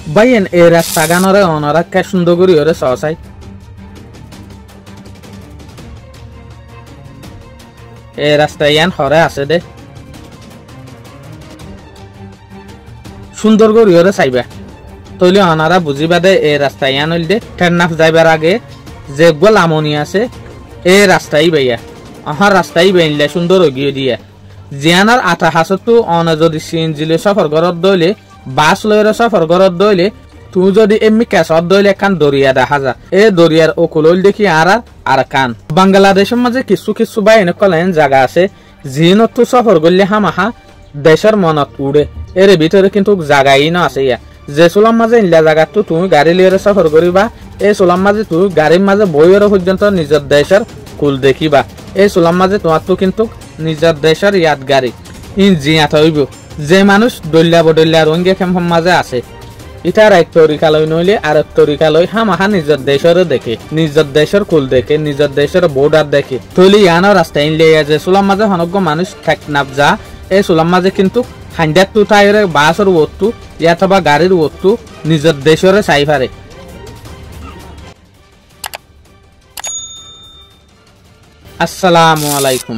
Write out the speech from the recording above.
বাইন এই রাস্তা গানরে অনরা কে সুন্দর করি ওরে সসাই এই রাস্তা ইয়ান হরে আছে দে সুন্দর করি ওরে চাইবা তইলে অনারা বুঝিবা দে এই রাস্তা ইয়ান হইল দে টেরনাফ যাইবার আগে যে গোল আমনি আছে এই রাস্তাই বাইয়া আহার রাস্তাই বাইনলে সুন্দর গিয়ে দিয়া জিয়ানার আটা হাসতো অন যদি সিএনজিলে সফর করত দইলে বাস লইরে সফর করত দইলে তুই যদি এমনি ক্যাসত দইলে কান দরিয়া দেখা যা এই দরিয়ার ওকুলল দেখি আর কান বাংলাদেশের মাঝে কিছু কিছু বাইন কলেন জায়গা আছে জিনত তো সফর করলে হামাহা দেশের মনত উড়ে এর ভিতরে কিন্তু জায়গাই না আছে ইয়া যে সোলাম মাঝে ইলা জায়গা তো তুমি গাড়ি লিয়ে সফর করিবা এই সোলাম মাঝে তুই গাড়ির মাঝে বইয়ের পর্যন্ত নিজের দেশের কুল দেখিবা এই সোলাম মাঝে তোমার তো কিন্তু নিজের দেশের ইয়াদ গাড়ি ইন জিয়াত হইব যে মানুষ দলিয়া বদলিয়া রঙ্গিয়া খেমফম মাঝে আছে ইটার এক তরিকালয় নইলে আর এক তরিকালয় হামাহা নিজের দেশের দেখে নিজের দেশের কুল দেখে নিজের দেশের বর্ডার দেখে তৈলি ইয়ানো রাস্তা ইনলে যে সোলাম মাঝে হনজ্ঞ মানুষ ঠেক নাপ যা এই সোলাম মাঝে কিন্তু হান্ডার টু টায়ারে বাসের ওতু ইয়াথবা গাড়ির ওতু নিজের দেশের চাই পারে আসসালামু আলাইকুম।